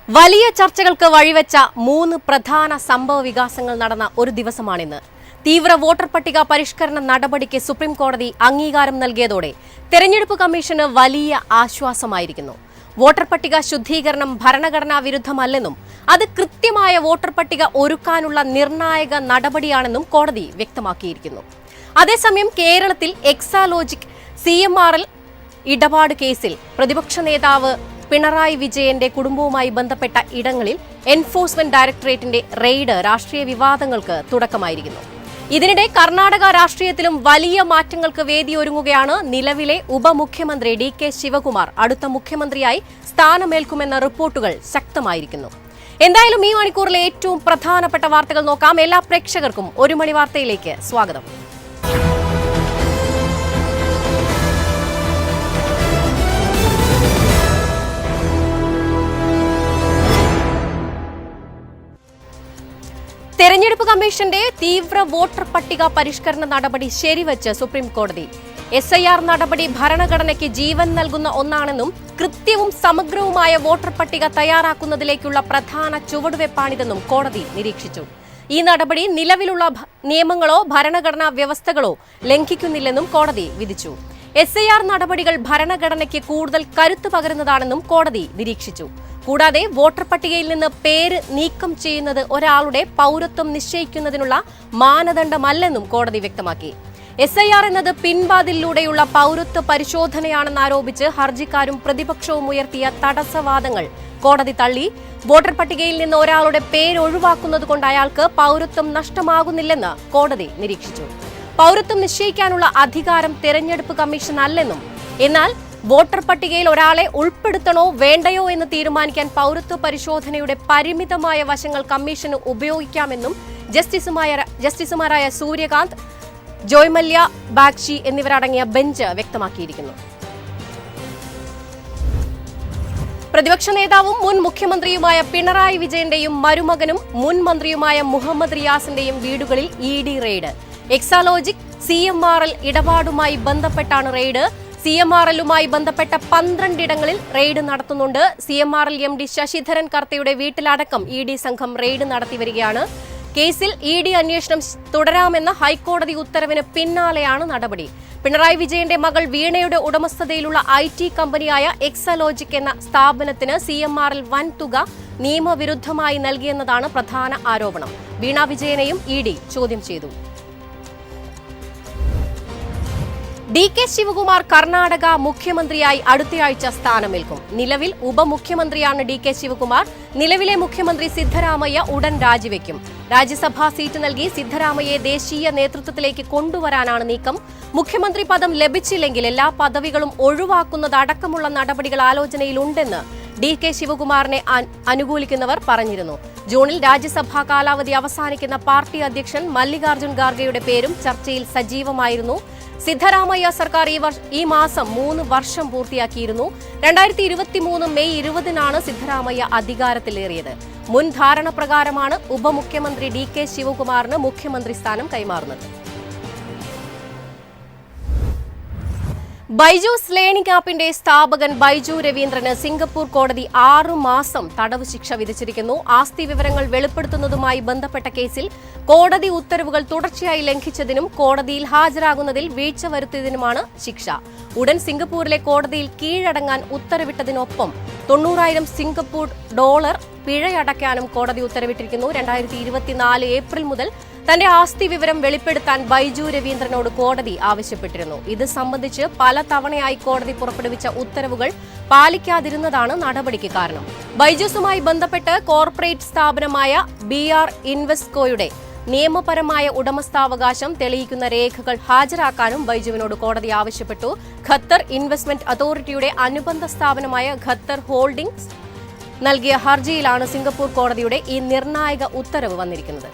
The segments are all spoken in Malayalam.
വലിയ ചർച്ചകൾക്ക് വഴിവെച്ച 3 പ്രധാന സംഭവ വികാസങ്ങൾ നടന്ന ഒരു ദിവസമാണിന്ന്. തീവ്ര വോട്ടർ പട്ടിക പരിഷ്കരണ നടപടിക്ക് സുപ്രീം കോടതി അംഗീകാരം നൽകിയതോടെ തെരഞ്ഞെടുപ്പ് കമ്മീഷന് വലിയ ആശ്വാസമായിരിക്കുന്നു. വോട്ടർ പട്ടിക ശുദ്ധീകരണം ഭരണഘടനാ വിരുദ്ധമല്ലെന്നും അത് കൃത്യമായ വോട്ടർ പട്ടിക ഒരുക്കാനുള്ള നിർണായക നടപടിയാണെന്നും കോടതി വ്യക്തമാക്കിയിരിക്കുന്നു. അതേസമയം കേരളത്തിൽ എക്സാലോജിക് CMRL ഇടപാട് കേസിൽ പ്രതിപക്ഷ നേതാവ് പിണറായി വിജയന്റെ കുടുംബവുമായി ബന്ധപ്പെട്ട ഇടങ്ങളിൽ എൻഫോഴ്സ്മെന്റ് ഡയറക്ടറേറ്റിന്റെ റെയ്ഡ് രാഷ്ട്രീയ വിവാദങ്ങൾക്ക് തുടക്കമായിരിക്കുന്നു. ഇതിനിടെ കർണാടക രാഷ്ട്രീയത്തിലും വലിയ മാറ്റങ്ങൾക്ക് വേദിയൊരുങ്ങുകയാണ്. നിലവിലെ ഉപമുഖ്യമന്ത്രി DK ശിവകുമാർ അടുത്ത മുഖ്യമന്ത്രിയായി സ്ഥാനമേൽക്കുമെന്ന റിപ്പോർട്ടുകൾ ശക്തമായിരിക്കുന്നു. എന്തായാലും ഈ മണിക്കൂറിലെ ഏറ്റവും പ്രധാനപ്പെട്ട വാർത്തകൾ നോക്കാം. എല്ലാ പ്രേക്ഷകർക്കും ഒരു മണി വാർത്തയിലേക്ക് സ്വാഗതം. തെരഞ്ഞെടുപ്പ് കമ്മീഷന്റെ തീവ്ര വോട്ടർ പട്ടിക പരിഷ്കരണ നടപടി ശരിവച്ച് സുപ്രീം കോടതി. SIR നടപടി ഭരണഘടനയ്ക്ക് ജീവൻ നൽകുന്ന ഒന്നാണെന്നും കൃത്യവും സമഗ്രവുമായ വോട്ടർ പട്ടിക തയ്യാറാക്കുന്നതിലേക്കുള്ള പ്രധാന ചുവടുവെപ്പാണിതെന്നും കോടതി നിരീക്ഷിച്ചു. ഈ നടപടി നിലവിലുള്ള നിയമങ്ങളോ ഭരണഘടനാ വ്യവസ്ഥകളോ ലംഘിക്കുന്നില്ലെന്നും കോടതി വിധിച്ചു. SIR നടപടികൾ ഭരണഘടനയ്ക്ക് കൂടുതൽ കരുത്തു പകരുന്നതാണെന്നും കോടതി നിരീക്ഷിച്ചു. കൂടാതെ വോട്ടർ പട്ടികയിൽ നിന്ന് പേര് നീക്കം ചെയ്യുന്നത് ഒരാളുടെ പൗരത്വം നിശ്ചയിക്കുന്നതിനുള്ള മാനദണ്ഡമല്ലെന്നും കോടതി വ്യക്തമാക്കി. SIR എന്നത് പിൻവാതിലൂടെയുള്ള പൗരത്വ പരിശോധനയാണെന്നാരോപിച്ച് ഹർജിക്കാരും പ്രതിപക്ഷവും ഉയർത്തിയ തടസ്സവാദങ്ങൾ കോടതി തള്ളി. വോട്ടർ പട്ടികയിൽ നിന്ന് ഒരാളുടെ പേര് ഒഴിവാക്കുന്നതുകൊണ്ട് അയാൾക്ക് പൗരത്വം നഷ്ടമാകുന്നില്ലെന്ന് കോടതി നിരീക്ഷിച്ചു. പൗരത്വം നിശ്ചയിക്കാനുള്ള അധികാരം തെരഞ്ഞെടുപ്പ് കമ്മീഷൻ അല്ലെന്നും എന്നാൽ വോട്ടർ പട്ടികയിൽ ഒരാളെ ഉൾപ്പെടുത്തണോ വേണ്ടയോ എന്ന് തീരുമാനിക്കാൻ പൗരത്വ പരിശോധനയുടെ പരിമിതമായ വശങ്ങൾ കമ്മീഷന് ഉപയോഗിക്കാമെന്നും ജസ്റ്റിസുമാരായ സൂര്യകാന്ത്, ജോയ്മല്യ ബാഗ്ചി എന്നിവരടങ്ങിയ ബെഞ്ച് വ്യക്തമാക്കിയിരിക്കുന്നു. പ്രതിപക്ഷ നേതാവും മുൻ മുഖ്യമന്ത്രിയുമായ പിണറായി വിജയന്റെയും മരുമകനും മുൻ മന്ത്രിയുമായ മുഹമ്മദ് റിയാസിന്റെയും വീടുകളിൽ ED റെയ്ഡ്. എക്സാലോജിക് CMRL ഇടപാടുമായി ബന്ധപ്പെട്ടാണ് റെയ്ഡ്. CMRLുമായി ബന്ധപ്പെട്ട 12 ഇടങ്ങളിൽ റെയ്ഡ് നടത്തുന്നുണ്ട്. CMRL MD ശശിധരൻ കർത്തയുടെ വീട്ടിലടക്കം ED സംഘം റെയ്ഡ് നടത്തിവരികയാണ്. കേസിൽ ED അന്വേഷണം തുടരാമെന്ന ഹൈക്കോടതി ഉത്തരവിന് പിന്നാലെയാണ് നടപടി. പിണറായി വിജയന്റെ മകൾ വീണയുടെ ഉടമസ്ഥതയിലുള്ള IT കമ്പനിയായ എക്സാലോജിക് എന്ന സ്ഥാപനത്തിന് CMRL വൻ തുക നിയമവിരുദ്ധമായി നൽകിയെന്നതാണ് പ്രധാന ആരോപണം. വീണ വിജയനെയും ED ചോദ്യം ചെയ്തു. DK ശിവകുമാർ കർണാടക മുഖ്യമന്ത്രിയായി അടുത്തയാഴ്ച സ്ഥാനമേൽക്കും. നിലവിൽ ഉപമുഖ്യമന്ത്രിയാണ് DK ശിവകുമാർ. നിലവിലെ മുഖ്യമന്ത്രി സിദ്ധരാമയ്യ ഉടൻ രാജിവെക്കും. രാജ്യസഭാ സീറ്റ് നൽകി സിദ്ധരാമയ്യയെ ദേശീയ നേതൃത്വത്തിലേക്ക് കൊണ്ടുവരാനാണ് നീക്കം. മുഖ്യമന്ത്രി പദം ലഭിച്ചില്ലെങ്കിൽ എല്ലാ പദവികളും ഒഴിവാക്കുന്നതടക്കമുള്ള നടപടികൾ ആലോചനയിലുണ്ടെന്ന് DK ശിവകുമാറിനെ അനുകൂലിക്കുന്നവർ പറഞ്ഞിരുന്നു. ജൂണിൽ രാജ്യസഭാ കാലാവധി അവസാനിക്കുന്ന പാർട്ടി അധ്യക്ഷൻ മല്ലികാർജ്ജുൻ ഖാർഗെയുടെ പേരും ചർച്ചയിൽ സജീവമായിരുന്നു. സിദ്ധരാമയ്യ സർക്കാർ ഈ മാസം 3 വർഷം പൂർത്തിയാക്കിയിരുന്നു. 2023 മെയ് 20-നാണ് സിദ്ധരാമയ്യ അധികാരത്തിലേറിയത്. മുൻ ധാരണ പ്രകാരമാണ് ഉപമുഖ്യമന്ത്രി DK ശിവകുമാറിന് മുഖ്യമന്ത്രി സ്ഥാനം കൈമാറുന്നത്. ബൈജൂസ് ലേണിംഗ് ആപ്പിന്റെ സ്ഥാപകൻ ബൈജു രവീന്ദ്രന് സിംഗപ്പൂർ കോടതി 6 മാസം തടവ് ശിക്ഷ വിധിച്ചിരിക്കുന്നു. ആസ്തി വിവരങ്ങൾ വെളിപ്പെടുത്തുന്നതുമായി ബന്ധപ്പെട്ട കേസിൽ കോടതി ഉത്തരവുകൾ തുടർച്ചയായി ലംഘിച്ചതിനും കോടതിയിൽ ഹാജരാകുന്നതിൽ വീഴ്ച വരുത്തിയതിനുമാണ് ശിക്ഷ. ഉടൻ സിംഗപ്പൂരിലെ കോടതിയിൽ കീഴടങ്ങാൻ ഉത്തരവിട്ടതിനൊപ്പം 90,000 സിംഗപ്പൂർ ഡോളർ പിഴയടയ്ക്കാനും കോടതി ഉത്തരവിട്ടിരിക്കുന്നു. 2024 ഏപ്രിൽ മുതൽ തന്റെ ആസ്തി വിവരം വെളിപ്പെടുത്താൻ ബൈജു രവീന്ദ്രനോട് കോടതി ആവശ്യപ്പെട്ടിരുന്നു. ഇത് സംബന്ധിച്ച് പല തവണയായി കോടതി പുറപ്പെടുവിച്ച ഉത്തരവുകൾ പാലിക്കാതിരുന്നതാണ് നടപടിക്ക് കാരണം. ബൈജൂസുമായി ബന്ധപ്പെട്ട് കോർപ്പറേറ്റ് സ്ഥാപനമായ BR ഇൻവെസ്റ്റ്കോയുടെ നിയമപരമായ ഉടമസ്ഥാവകാശം തെളിയിക്കുന്ന രേഖകൾ ഹാജരാക്കാനും ബൈജുവിനോട് കോടതി ആവശ്യപ്പെട്ടു. ഖത്തർ ഇൻവെസ്റ്റ്മെന്റ് അതോറിറ്റിയുടെ അനുബന്ധ സ്ഥാപനമായ ഖത്തർ ഹോൾഡിംഗ്സ് നൽകിയ ഹർജിയിലാണ് സിംഗപ്പൂർ കോടതിയുടെ ഈ നിർണായക ഉത്തരവ് വന്നിരിക്കുന്നത്.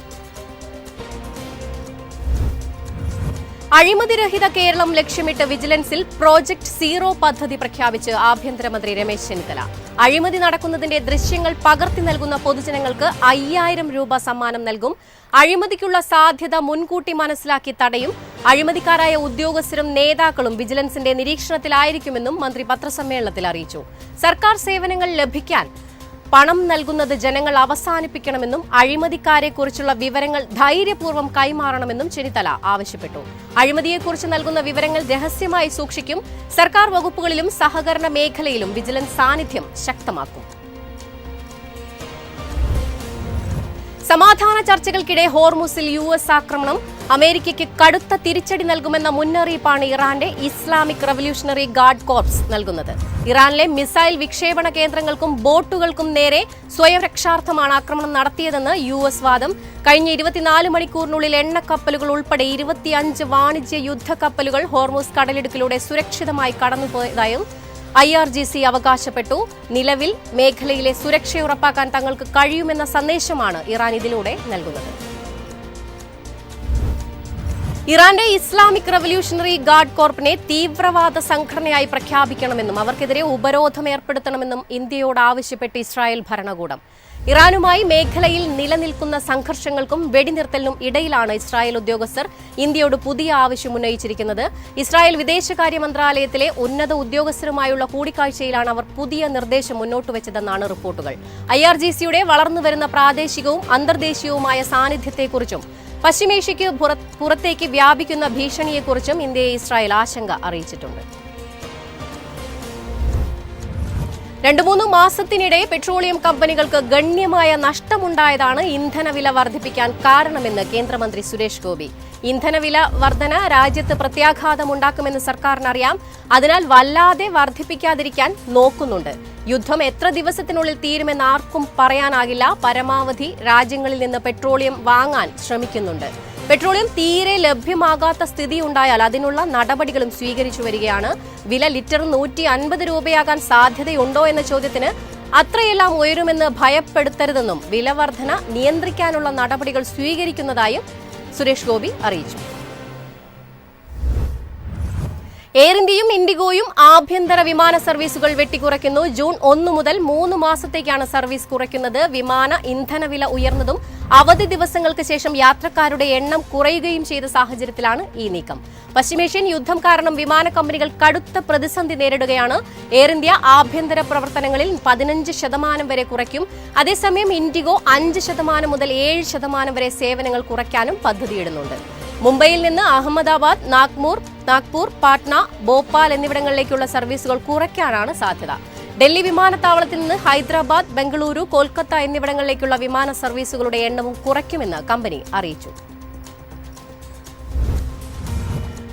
അഴിമതിരഹിത കേരളം ലക്ഷ്യമിട്ട് വിജിലൻസിൽ പ്രോജക്ട് 0 പദ്ധതി പ്രഖ്യാപിച്ച് ആഭ്യന്തരമന്ത്രി രമേശ് ചെന്നിത്തല. അഴിമതി നടക്കുന്നതിന്റെ ദൃശ്യങ്ങൾ പകർത്തി നൽകുന്ന പൊതുജനങ്ങൾക്ക് 5,000 രൂപ സമ്മാനം നൽകും. അഴിമതിക്കുള്ള സാധ്യത മുൻകൂട്ടി മനസ്സിലാക്കി തടയും. അഴിമതിക്കാരായ ഉദ്യോഗസ്ഥരും നേതാക്കളും വിജിലൻസിന്റെ നിരീക്ഷണത്തിലായിരിക്കുമെന്നും മന്ത്രി പത്രസമ്മേളനത്തിൽ അറിയിച്ചു. സർക്കാർ സേവനങ്ങൾ ലഭിക്കാൻ പണം നൽകുന്നത് ജനങ്ങൾ അവസാനിപ്പിക്കണമെന്നും അഴിമതിക്കാരെക്കുറിച്ചുള്ള വിവരങ്ങൾ ധൈര്യപൂർവ്വം കൈമാറണമെന്നും ചെന്നിത്തല ആവശ്യപ്പെട്ടു. അഴിമതിയെക്കുറിച്ച് നൽകുന്ന വിവരങ്ങൾ രഹസ്യമായി സൂക്ഷിക്കും. സർക്കാർ വകുപ്പുകളിലും സഹകരണ മേഖലയിലും വിജിലൻസ് സാന്നിധ്യം ശക്തമാക്കും. സമാധാന ചർച്ചകൾക്കിടെ ഹോർമുസിൽ US ആക്രമണം. അമേരിക്കയ്ക്ക് കടുത്ത തിരിച്ചടി നൽകുമെന്ന മുന്നറിയിപ്പാണ് ഇറാന്റെ ഇസ്ലാമിക് റവല്യൂഷണറി ഗാർഡ് കോർപ്സ് നൽകുന്നത്. ഇറാനിലെ മിസൈൽ വിക്ഷേപണ കേന്ദ്രങ്ങൾക്കും ബോട്ടുകൾക്കും നേരെ സ്വയം രക്ഷാർത്ഥമാണ് ആക്രമണം നടത്തിയതെന്ന് US വാദം. കഴിഞ്ഞ 24 മണിക്കൂറിനുള്ളിൽ എണ്ണക്കപ്പലുകൾ ഉൾപ്പെടെ 25 വാണിജ്യ യുദ്ധക്കപ്പലുകൾ ഹോർമുസ് കടലിടുക്കിലൂടെ സുരക്ഷിതമായി കടന്നുപോയതായും IRGC അവകാശപ്പെട്ടു. നിലവിൽ മേഖലയിലെ സുരക്ഷ ഉറപ്പാക്കാൻ തങ്ങൾക്ക് കഴിയുമെന്ന സന്ദേശമാണ് ഇറാൻ ഇതിലൂടെ നൽകുന്നത്. ഇറാന്റെ ഇസ്ലാമിക് റവല്യൂഷണറി ഗാർഡ് കോർപ്പിനെ തീവ്രവാദ സംഘടനയായി പ്രഖ്യാപിക്കണമെന്നും അവർക്കെതിരെ ഉപരോധം ഏർപ്പെടുത്തണമെന്നും ഇന്ത്യയോട് ആവശ്യപ്പെട്ട് ഇസ്രായേൽ ഭരണകൂടം. ഇറാനുമായി മേഖലയിൽ നിലനിൽക്കുന്ന സംഘർഷങ്ങൾക്കും വെടിനിർത്തലിനും ഇടയിലാണ് ഇസ്രായേൽ ഉദ്യോഗസ്ഥർ ഇന്ത്യയോട് പുതിയ ആവശ്യം ഉന്നയിച്ചിരിക്കുന്നത്. ഇസ്രായേൽ വിദേശകാര്യ മന്ത്രാലയത്തിലെ ഉന്നത ഉദ്യോഗസ്ഥരുമായുള്ള കൂടിക്കാഴ്ചയിലാണ് അവർ പുതിയ നിർദ്ദേശം മുന്നോട്ടുവച്ചതെന്നാണ് റിപ്പോർട്ടുകൾ. IRGCയുടെ വളർന്നുവരുന്ന പ്രാദേശികവും അന്തർദേശീയവുമായ സാന്നിധ്യത്തെക്കുറിച്ചും പശ്ചിമേഷ്യയ്ക്ക് പുറത്തേക്ക് വ്യാപിക്കുന്ന ഭീഷണിയെക്കുറിച്ചും ഇന്ത്യയെ ഇസ്രായേൽ ആശങ്ക അറിയിച്ചിട്ടുണ്ട്. 2-3 മാസത്തിനിടെ പെട്രോളിയം കമ്പനികൾക്ക് ഗണ്യമായ നഷ്ടമുണ്ടായതാണ് ഇന്ധനവില വർദ്ധിപ്പിക്കാൻ കാരണമെന്ന് കേന്ദ്രമന്ത്രി സുരേഷ് ഗോപി. ഇന്ധനവില വർധന രാജ്യത്ത് പ്രത്യാഘാതമുണ്ടാക്കുമെന്ന് സർക്കാരിനറിയാം. അതിനാൽ വല്ലാതെ വർദ്ധിപ്പിക്കാതിരിക്കാൻ നോക്കുന്നുണ്ട്. യുദ്ധം എത്ര ദിവസത്തിനുള്ളിൽ തീരുമെന്ന് ആർക്കും പറയാനാകില്ല. പരമാവധി രാജ്യങ്ങളിൽ നിന്ന് പെട്രോളിയം വാങ്ങാൻ ശ്രമിക്കുന്നുണ്ട്. പെട്രോളിയം തീരെ ലഭ്യമാകാത്ത സ്ഥിതിയുണ്ടായാൽ അതിനുള്ള നടപടികളും സ്വീകരിച്ചു വരികയാണ്. വില ലിറ്റർ 150 രൂപയാകാൻ സാധ്യതയുണ്ടോ എന്ന ചോദ്യത്തിന് അത്രയെല്ലാം ഉയരുമെന്ന് ഭയപ്പെടുത്തരുതെന്നും വില വർധന നിയന്ത്രിക്കാനുള്ള നടപടികൾ സ്വീകരിക്കുന്നതായും സുരേഷ് ഗോപി അറിയിച്ചു. എയർ ഇന്ത്യയും ഇൻഡിഗോയും ആഭ്യന്തര വിമാന സർവീസുകൾ വെട്ടിക്കുറയ്ക്കുന്നു. ജൂൺ 1 മുതൽ 3 മാസത്തേക്കാണ് സർവീസ് കുറയ്ക്കുന്നത്. വിമാന ഇന്ധനവില ഉയർന്നതും അവധി ദിവസങ്ങൾക്ക് ശേഷം യാത്രക്കാരുടെ എണ്ണം കുറയുകയും ചെയ്ത സാഹചര്യത്തിലാണ് ഈ നീക്കം. പശ്ചിമേഷ്യൻ യുദ്ധം കാരണം വിമാന കമ്പനികൾ കടുത്ത പ്രതിസന്ധി നേരിടുകയാണ്. എയർ ഇന്ത്യ ആഭ്യന്തര പ്രവർത്തനങ്ങളിൽ 15% വരെ കുറയ്ക്കും. അതേസമയം ഇൻഡിഗോ 5% മുതൽ 7% വരെ സേവനങ്ങൾ കുറയ്ക്കാനും പദ്ധതിയിടുന്നുണ്ട്. മുംബൈയിൽ നിന്ന് അഹമ്മദാബാദ്, നാഗ്പൂർ, പാട്ന, ഭോപ്പാൽ എന്നിവിടങ്ങളിലേക്കുള്ള സർവീസുകൾ കുറയ്ക്കാനാണ് സാധ്യത. ഡൽഹി വിമാനത്താവളത്തിൽ നിന്ന് ഹൈദരാബാദ്, ബംഗളൂരു, കൊൽക്കത്ത എന്നിവിടങ്ങളിലേക്കുള്ള വിമാന സർവീസുകളുടെ എണ്ണവും കുറയ്ക്കുമെന്ന് കമ്പനി അറിയിച്ചു.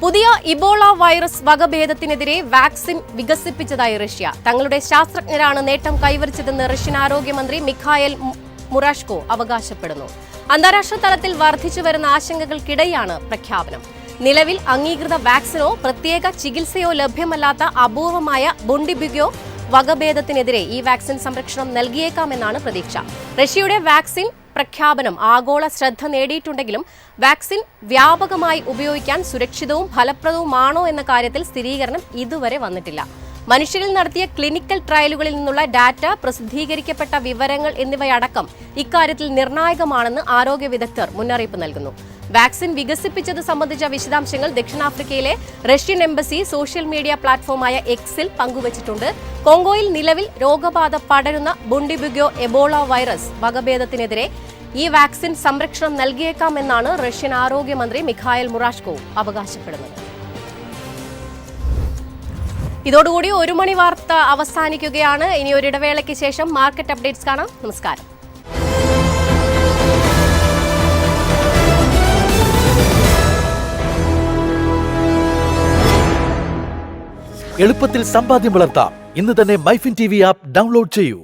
പുതിയ ഇബോള വൈറസ് വകഭേദത്തിനെതിരെ വാക്സിൻ വികസിപ്പിച്ചതായി റഷ്യ. തങ്ങളുടെ ശാസ്ത്രജ്ഞരാണ് നേട്ടം കൈവരിച്ചതെന്ന് റഷ്യൻ ആരോഗ്യമന്ത്രി മിഖായൽ മുറാഷ്കോ അവകാശപ്പെടുന്നു. അന്താരാഷ്ട്ര തലത്തിൽ വർദ്ധിച്ചു വരുന്ന ആശങ്കകൾക്കിടെയാണ് പ്രഖ്യാപനം. നിലവിൽ അംഗീകൃത വാക്സിനോ പ്രത്യേക ചികിത്സയോ ലഭ്യമല്ലാത്ത അപൂർവമായ ബുണ്ടിബുഗ്യോ വകഭേദത്തിനെതിരെ ഈ വാക്സിൻ സംരക്ഷണം നൽകിയേക്കാമെന്നാണ് പ്രതീക്ഷ. റഷ്യയുടെ വാക്സിൻ പ്രഖ്യാപനം ആഗോള ശ്രദ്ധ നേടിയിട്ടുണ്ടെങ്കിലും വാക്സിൻ വ്യാപകമായി ഉപയോഗിക്കാൻ സുരക്ഷിതവും ഫലപ്രദവുമാണോ എന്ന കാര്യത്തിൽ സ്ഥിരീകരണം ഇതുവരെ വന്നിട്ടില്ല. മനുഷ്യരിൽ നടത്തിയ ക്ലിനിക്കൽ ട്രയലുകളിൽ നിന്നുള്ള ഡാറ്റ, പ്രസിദ്ധീകരിക്കപ്പെട്ട വിവരങ്ങൾ എന്നിവയടക്കം ഇക്കാര്യത്തിൽ നിർണായകമാണെന്ന് ആരോഗ്യ വിദഗ്ധർ മുന്നറിയിപ്പ് നൽകുന്നു. വാക്സിൻ വികസിപ്പിച്ചത് സംബന്ധിച്ച വിശദാംശങ്ങൾ ദക്ഷിണാഫ്രിക്കയിലെ റഷ്യൻ എംബസി സോഷ്യൽ മീഡിയ പ്ലാറ്റ്ഫോമായ എക്സിൽ പങ്കുവച്ചിട്ടുണ്ട്. കോങ്കോയിൽ നിലവിൽ രോഗബാധ പടരുന്ന ബുണ്ടിബുഗ്യോ എബോള വൈറസ് വകഭേദത്തിനെതിരെ ഈ വാക്സിൻ സംരക്ഷണം നൽകിയേക്കാമെന്നാണ് റഷ്യൻ ആരോഗ്യമന്ത്രി മിഖായൽ മുറാഷ്കോ അവകാശപ്പെടുന്നത്. ഇതോടുകൂടി 1 മണി വാർത്ത അവസാനിക്കുകയാണ്. ഇനി ഒരു ഇടവേളയ്ക്ക് ശേഷം മാർക്കറ്റ് അപ്ഡേറ്റ്സ് കാണാം. നമസ്കാരം. എളുപ്പത്തിൽ സമ്പാദ്യം വളർത്താം. ഇന്ന് തന്നെ മൈഫിൻ TV ആപ്പ് ഡൗൺലോഡ് ചെയ്യൂ.